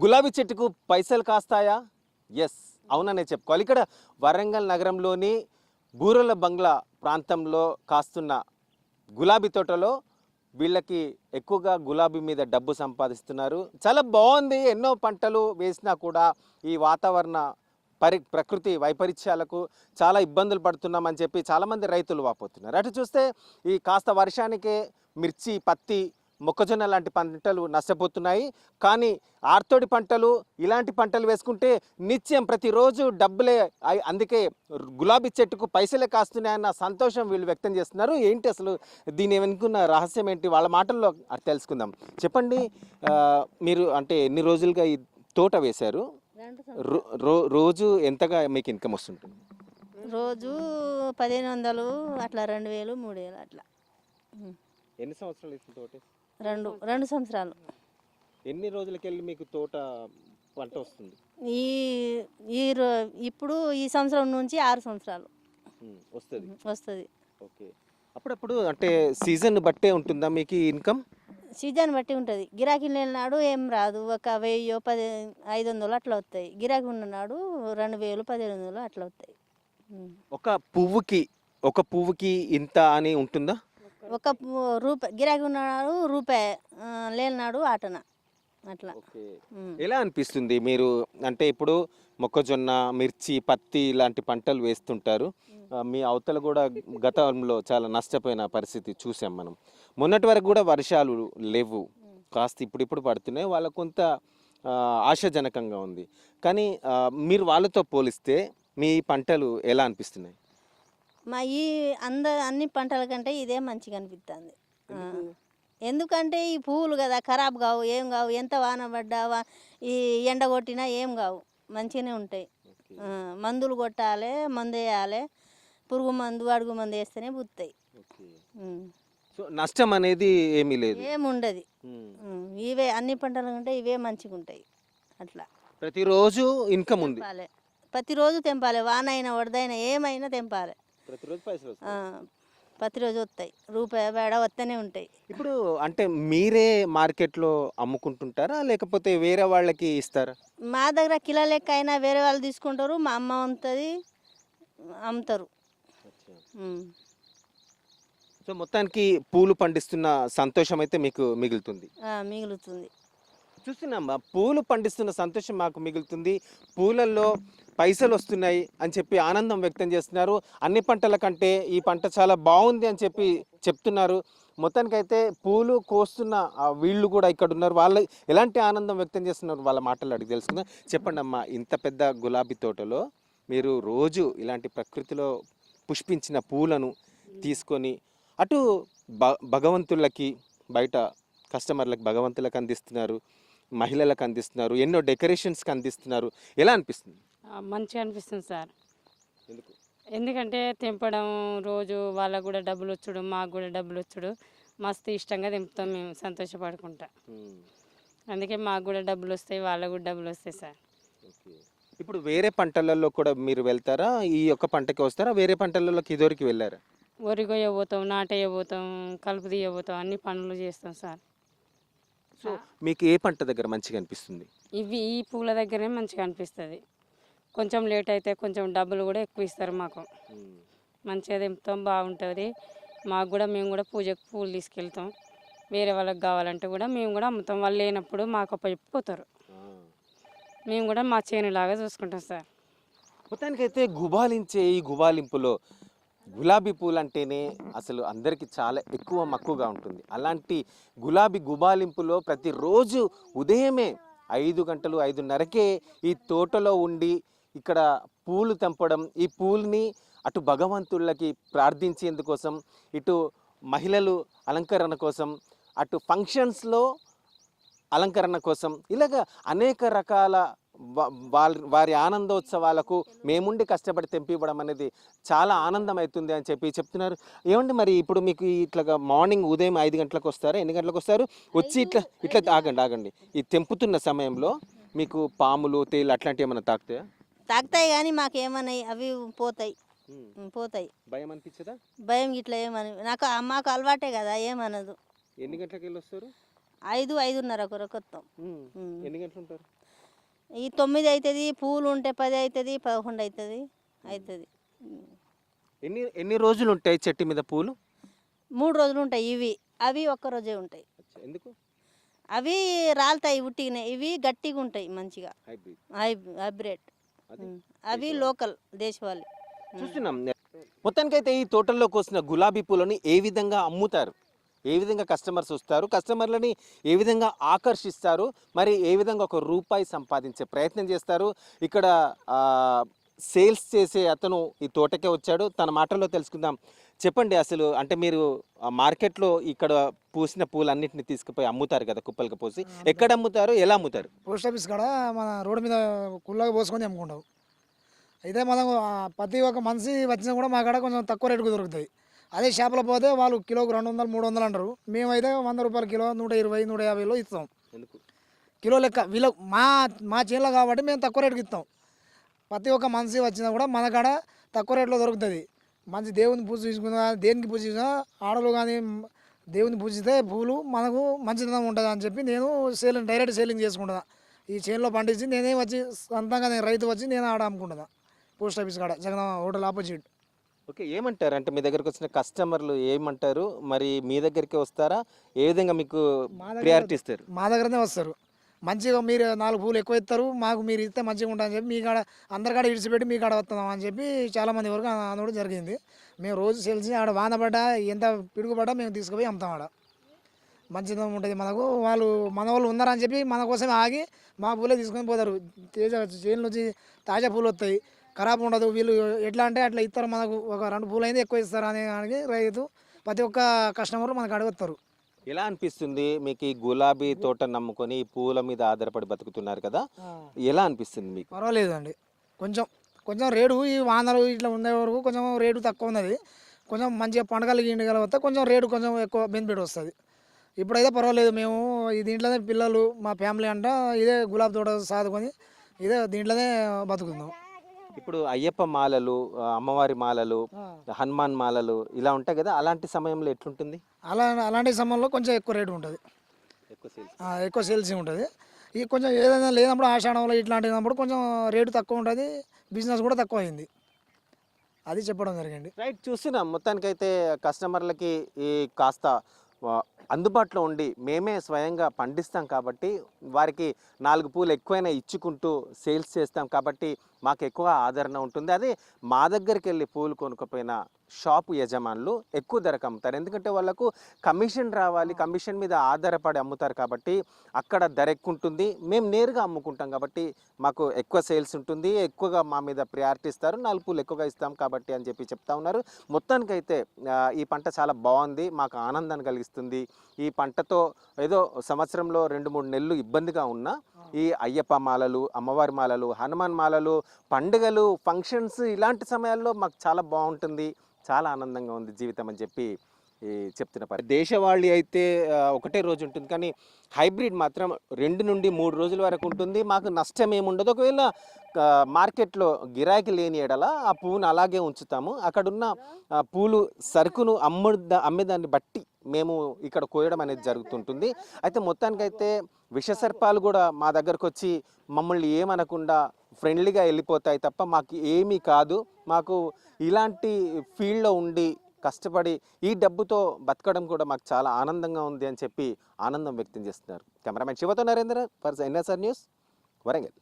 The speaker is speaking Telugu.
గులాబీ చెట్టుకు పైసలు కాస్తాయా? ఎస్, అవుననే చెప్పుకోవాలి. ఇక్కడ వరంగల్ నగరంలోని బూరల బంగ్లా ప్రాంతంలో కాస్తున్న గులాబీ తోటలో వీళ్ళకి ఎక్కువగా గులాబీ మీద డబ్బు సంపాదిస్తున్నారు. చాలా బాగుంది. ఎన్నో పంటలు వేసినా కూడా ఈ వాతావరణ ప్రకృతి వైపరీత్యాలకు చాలా ఇబ్బందులు పడుతున్నామని చెప్పి చాలామంది రైతులు వాపోతున్నారు. అటు చూస్తే ఈ కాస్త వర్షానికే మిర్చి, పత్తి, మొక్కజొన్న లాంటి పంటలు నష్టపోతున్నాయి. కానీ ఆర్తోడి పంటలు, ఇలాంటి పంటలు వేసుకుంటే నిత్యం ప్రతిరోజు డబ్బులే. అందుకే గులాబీ చెట్టుకు పైసలే కాస్తున్నాయన్న సంతోషం వీళ్ళు వ్యక్తం చేస్తున్నారు. ఏంటి అసలు దీని వెనుకున్న రహస్యం ఏంటి, వాళ్ళ మాటల్లో తెలుసుకుందాం. చెప్పండి, మీరు అంటే ఎన్ని రోజులుగా ఈ తోట వేశారు? రోజు ఎంతగా మీకు ఇన్కమ్ వస్తుంటుంది? రోజు 1500 అట్లా, 2000, 3000 అట్లా. ఎన్ని సంవత్సరాలు ఇస్తుంది తోట? రెండు సంవత్సరాలు. ఎన్ని రోజులకి వెళ్ళి మీకు తోట పంట వస్తుంది? ఇప్పుడు ఈ సంవత్సరం నుంచి 6 సంవత్సరాలు వస్తుంది. ఓకే. అప్పుడప్పుడు అంటే సీజన్ బట్టే ఉంటుందా మీకు ఇన్కమ్? సీజన్ బట్టి ఉంటుంది. గిరాకీ లేనినాడు ఏం రాదు. ఒక 1000, 500 అట్లా వస్తాయి. గిరాకీ ఉన్ననాడు 2000, 1500 అట్లా వస్తాయి. ఒక పువ్వుకి ఇంత అని ఉంటుందా? ఒక రూపాయి గిరాకీ ఉన్నాడు, రూపాయి లేనినాడు ఆటన అట్లా. ఎలా అనిపిస్తుంది మీరు అంటే ఇప్పుడు మొక్కజొన్న, మిర్చి, పత్తి ఇలాంటి పంటలు వేస్తుంటారు. మీ అవతల కూడా గతంలో చాలా నష్టపోయిన పరిస్థితి చూసాం మనం. మొన్నటి వరకు కూడా వర్షాలు లేవు, కాస్త ఇప్పుడిప్పుడు పడుతున్నాయి. వాళ్ళకు కొంత ఆశాజనకంగా ఉంది. కానీ మీరు వాళ్ళతో పోలిస్తే మీ పంటలు ఎలా అనిపిస్తున్నాయి? మా ఈ అన్ని పంటల కంటే ఇదే మంచిగా అనిపిస్తుంది. ఎందుకంటే ఈ పువ్వులు కదా, ఖరాబ్ కావు, ఏం కావు. ఎంత వాన పడ్డా, ఈ ఎండ కొట్టినా ఏం కావు, మంచిగానే ఉంటాయి. మందులు కొట్టాలి, మందు వేయాలి, పురుగు మందు, అడుగు మందు వేస్తేనే పుత్తాయి. సో నష్టం అనేది ఏమీ లేదు, ఏముండదు. ఇవే అన్ని పంటల కంటే ఇవే మంచిగా ఉంటాయి. అట్లా ప్రతిరోజు ఇన్కమ్ ఉంది. ప్రతిరోజు తెంపాలి, వాన అయినా వడదైనా ఏమైనా తెంపాలి. ప్రతిరోజు వస్తాయి, రూపాయి బేడ వస్తూనే ఉంటాయి. ఇప్పుడు అంటే మీరే మార్కెట్లో అమ్ముకుంటుంటారా లేకపోతే వేరే వాళ్ళకి ఇస్తారా? మా దగ్గర కిలో లెక్క అయినా వేరే వాళ్ళు తీసుకుంటారు. మా అమ్మ ఉంటుంది, అమ్ముతారు. సో మొత్తానికి పూలు పండిస్తున్న సంతోషం అయితే మీకు మిగులుతుంది. చూస్తున్నామ్మా, పూలు పండిస్తున్న సంతోషం మాకు మిగులుతుంది. పూలల్లో పైసలు వస్తున్నాయి అని చెప్పి ఆనందం వ్యక్తం చేస్తున్నారు. అన్ని పంటల కంటే ఈ పంట చాలా బాగుంది అని చెప్పి చెప్తున్నారు. మొత్తానికైతే పూలు కోస్తున్న వీళ్ళు కూడా ఇక్కడ ఉన్నారు. వాళ్ళు ఎలాంటి ఆనందం వ్యక్తం చేస్తున్నారు వాళ్ళ మాటలు అడిగి తెలుసుకుందాం. చెప్పండి అమ్మా, ఇంత పెద్ద గులాబీ తోటలో మీరు రోజు ఇలాంటి ప్రకృతిలో పుష్పించిన పూలను తీసుకొని అటు భగవంతులకి, బయట కస్టమర్లకు, భగవంతులకు అందిస్తున్నారు, మహిళలకు అందిస్తున్నారు, ఎన్నో డెకరేషన్స్కి అందిస్తున్నారు. ఎలా అనిపిస్తుంది? మంచిగా అనిపిస్తుంది సార్. ఎందుకంటే తెంపడం, రోజు వాళ్ళకు కూడా డబ్బులు వచ్చుడు, మాకు కూడా డబ్బులు వచ్చుడు, మస్తు ఇష్టంగా తెంపుతాం మేము, సంతోషపడుకుంటా. అందుకే మాకు కూడా డబ్బులు వస్తాయి, వాళ్ళకు కూడా డబ్బులు వస్తాయి సార్. ఇప్పుడు వేరే పంటలలో కూడా మీరు వెళ్తారా? ఈ యొక్క పంటకి వస్తారా? వేరే పంటలలోకి ఇదివరకు వెళ్ళారా? వరి కొయ్యబోతాం, నాటేయబోతాం, కలుపు తీయబోతాం, అన్ని పనులు చేస్తాం సార్. సో మీకు ఏ పంట దగ్గర మంచిగా అనిపిస్తుంది? ఈ పూల దగ్గరే మంచిగా అనిపిస్తుంది. కొంచెం లేట్ అయితే కొంచెం డబ్బులు కూడా ఎక్కువ ఇస్తారు మాకు. మంచిగా తెంపుతాం, బాగుంటుంది మాకు కూడా. మేము కూడా పూజకు పూలు తీసుకెళ్తాం. వేరే వాళ్ళకి కావాలంటే కూడా మేము కూడా అమ్ముతాం. వాళ్ళు లేనప్పుడు మాకు చెప్పిపోతారు, మేము కూడా మా చేనులాగా చూసుకుంటాం సార్. మొత్తానికైతే గుబాలించే ఈ గుబాలింపులో గులాబీ పూలు అంటేనే అసలు అందరికీ చాలా ఎక్కువ మక్కువగా ఉంటుంది. అలాంటి గులాబీ గుబాలింపులో ప్రతిరోజు ఉదయమే 5 గంటలు, 5:30కే ఈ తోటలో ఉండి ఇక్కడ పూలు తెంపడం, ఈ పూల్ని అటు భగవంతుళ్ళకి ప్రార్థించేందుకోసం, ఇటు మహిళలు అలంకరణ కోసం, అటు ఫంక్షన్స్లో అలంకరణ కోసం, ఇలాగా అనేక రకాల వారి ఆనందోత్సవాలకు మేముండి కష్టపడి తెంపివ్వడం అనేది చాలా ఆనందం అవుతుంది అని చెప్పి చెప్తున్నారు. ఏమండి మరి ఇప్పుడు మీకు ఇట్లా మార్నింగ్ ఉదయం 5 గంటలకు వస్తారా? ఎన్ని గంటలకు వస్తారు? వచ్చి ఇట్లా ఆగండి ఈ తెంపుతున్న సమయంలో మీకు పాములు, తేలు అట్లాంటివి ఏమైనా తాకుతాయా? తాకుతాయి, కానీ మాకేమన్నా అవి పోతాయి. భయం అనిపించదా? భయం ఇట్లా ఏమని మాకు అలవాటే కదా, ఏమనదు. ఎన్ని గంటలకు వెళ్ళి వస్తారు? 5, 5:30 కొరకు వస్తాం. ఎన్ని గంటలు ఉంటారు? ఈ 9 అవుతుంది, పూలు ఉంటే 10 అవుతుంది, 11 అవుతుంది. ఎన్ని ఎన్ని రోజులు ఉంటాయి చెట్టు మీద పూలు? 3 రోజులు ఉంటాయి ఇవి. అవి ఒక్క రోజే ఉంటాయి. ఎందుకు? అవి రాలుతాయి ఉట్టిగానే, ఇవి గట్టిగా ఉంటాయి మంచిగా. హైబ్రిడ్. అవి లోకల్ దేశవాళీ. చూస్తున్నాం. మొత్తానికైతే ఈ తోటల్లో కోసిన గులాబీ పూలని ఏ విధంగా అమ్ముతారు, ఏ విధంగా కస్టమర్స్ వస్తారు, కస్టమర్లని ఏ విధంగా ఆకర్షిస్తారు, మరి ఏ విధంగా ఒక రూపాయి సంపాదించే ప్రయత్నం చేస్తారు. ఇక్కడ సేల్స్ చేసే అతను ఈ తోటకే వచ్చాడు, తన మాటల్లో తెలుసుకుందాం. చెప్పండి, అసలు అంటే మీరు మార్కెట్లో ఇక్కడ పూసిన పూలన్నింటినీ తీసుకుపోయి అమ్ముతారు కదా, కుప్పలకు పోసి, ఎక్కడ అమ్ముతారు, ఎలా అమ్ముతారు? పోస్ట్ ఆఫీస్ కాడ మన రోడ్డు మీద కుళ్ళగా పోసుకొని అమ్ముకుంటాం. అయితే మనం ప్రతి ఒక్క మనిషి వచ్చినా కూడా మా కాడ కొంచెం తక్కువ రేటుకు దొరుకుతాయి. అదే షాపులో పోతే వాళ్ళు కిలోకు 200, 300 అంటారు. మేమైతే 100 రూపాయలు కిలో, 120, 150లో ఇస్తాం. ఎందుకు? కిలో లెక్క వీళ్ళ మా చేనులో కాబట్టి మేము తక్కువ రేటుకి ఇస్తాం. ప్రతి ఒక్క మనిషి వచ్చినా కూడా మన కాడ తక్కువ రేట్లో దొరుకుతుంది. మంచి దేవుని పూజ తీసుకున్నా, దేనికి పూజ చేసినా ఆడలు కానీ దేవుని పూజిస్తే పూలు మనకు మంచిదనం ఉంటుంది అని చెప్పి నేను డైరెక్ట్ సేలింగ్ చేసుకుంటున్నా. ఈ చేనులో పండించి నేనే వచ్చి సొంతంగా నేను రైతు వచ్చి నేను ఆడ అమ్ముకుంటున్నా. పోస్ట్ ఆఫీస్ కాడ జగన్ హోటల్ ఆపోజిట్. ఓకే, ఏమంటారు అంటే మీ దగ్గరకు వచ్చిన కస్టమర్లు ఏమంటారు? మరి మీ దగ్గరికి వస్తారా? ఏ విధంగా మీకు ప్రియారిటీ ఇస్తారు? మా దగ్గరనే వస్తారు. మంచిగా మీరు 4 పూలు ఎక్కువ ఇస్తారు, మాకు మీరు ఇస్తే మంచిగా ఉంటుందని చెప్పి మీ కాడ అందరికాడ ఇడిచిపెట్టి మీ కాడ వస్తున్నాం అని చెప్పి చాలామంది వరకు అనడం జరిగింది. మేము రోజు సేల్సి ఆడ వాన పడ్డా ఎంత పిడుగుపడ్డా మేము తీసుకుపోయి అమ్ముతాం. ఆడ మంచిగా ఉంటుంది మనకు. వాళ్ళు మన వాళ్ళు ఉన్నారని చెప్పి మన కోసం ఆగి మా పూలే తీసుకొని పోతారు. చేనుల నుంచి తాజా పూలు వస్తాయి, ఖరాబ్ ఉండదు. వీళ్ళు ఎట్లా అంటే అట్లా ఇస్తారు మనకు. ఒక 2 పూలు అయితే ఎక్కువ ఇస్తారు అనే దానికి రైతు ప్రతి ఒక్క కస్టమర్లు మనకు అడుగుతారు. ఎలా అనిపిస్తుంది మీకు ఈ గులాబీ తోట నమ్ముకొని ఈ పూల మీద ఆధారపడి బతుకుతున్నారు కదా, ఎలా అనిపిస్తుంది మీకు? పర్వాలేదు అండి, కొంచెం రేటు ఈ వానలు ఇట్లా ఉండే వరకు కొంచెం రేటు తక్కువ ఉన్నది. కొంచెం మంచిగా పండగలు గిండగల వస్తే కొంచెం రేటు కొంచెం ఎక్కువ బెనిఫిట్ వస్తుంది. ఇప్పుడైతే పర్వాలేదు. మేము ఈ దీంట్లోనే పిల్లలు మా ఫ్యామిలీ అంట ఇదే గులాబీ తోట సాదుకొని ఇదే దీంట్లోనే బతుకుతున్నాం. ఇప్పుడు అయ్యప్ప మాలలు, అమ్మవారి మాలలు, హనుమాన్ మాలలు ఇలా ఉంటాయి కదా, అలాంటి సమయంలో ఎట్లుంటుంది? అలాంటి సమయంలో కొంచెం ఎక్కువ రేటు ఉంటుంది, ఎక్కువ ఎక్కువ సేల్స్ ఉంటుంది. ఈ కొంచెం ఏదైనా లేనప్పుడు ఆషాఢంలో ఇట్లాంటినప్పుడు కొంచెం రేటు తక్కువ ఉంటుంది, బిజినెస్ కూడా తక్కువ అయింది. అది చెప్పడం జరిగింది. రైట్, చూస్తున్నాం. మొత్తానికైతే కస్టమర్లకి ఈ కాస్త అందుబాటులో ఉండి మేమే స్వయంగా పండిస్తాం కాబట్టి వారికి 4 పూలు ఎక్కువైనా ఇచ్చుకుంటూ సేల్స్ చేస్తాం కాబట్టి మాకు ఎక్కువ ఆదరణ ఉంటుంది. అదే మా దగ్గరికి వెళ్ళి పూలు కొనుక్కపోయిన షాపు యజమానులు ఎక్కువ ధరకు అమ్ముతారు. ఎందుకంటే వాళ్ళకు కమిషన్ రావాలి, కమిషన్ మీద ఆధారపడి అమ్ముతారు కాబట్టి అక్కడ ధర ఎక్కువ ఉంటుంది. మేము నేరుగా అమ్ముకుంటాం కాబట్టి మాకు ఎక్కువ సేల్స్ ఉంటుంది, ఎక్కువగా మా మీద ప్రయారిటీ ఇస్తారు, 4 పూలు ఎక్కువగా ఇస్తాం కాబట్టి అని చెప్పి చెప్తా ఉన్నారు. మొత్తానికైతే ఈ పంట చాలా బాగుంది, మాకు ఆనందాన్ని కలిగిస్తుంది. ఈ పంటతో ఏదో సంవత్సరంలో 2-3 నెలలు ఇబ్బందిగా ఉన్నా ఈ అయ్యప్ప మాలలు, అమ్మవారి మాలలు, హనుమాన్ మాలలు, పండుగలు, ఫంక్షన్స్ ఇలాంటి సమయాల్లో మాకు చాలా బాగుంటుంది, చాలా ఆనందంగా ఉంది జీవితం అని చెప్పి చెప్తున్న పరి. దేశవాళీ అయితే ఒకటే రోజు ఉంటుంది, కానీ హైబ్రిడ్ మాత్రం 2 నుండి 3 రోజుల వరకు ఉంటుంది. మాకు నష్టం ఏముండదు. ఒకవేళ మార్కెట్లో గిరాకీ లేని ఎడల ఆ పువ్వును అలాగే ఉంచుతాము. అక్కడున్న పూలు సరుకును అమ్మేదాన్ని బట్టి మేము ఇక్కడ కోయడం అనేది జరుగుతుంటుంది. అయితే మొత్తానికైతే విషసర్పాలు కూడా మా దగ్గరకు వచ్చి మమ్మల్ని ఏమనకుండా ఫ్రెండ్లీగా వెళ్ళిపోతాయి తప్ప మాకు ఏమీ కాదు. మాకు ఇలాంటి ఫీల్డ్లో ఉండి కష్టపడి ఈ డబ్బుతో బతకడం కూడా మాకు చాలా ఆనందంగా ఉంది అని చెప్పి ఆనందం వ్యక్తం చేస్తున్నారు. కెమెరామెన్ శివతో Narendra for NSR news, Warangal.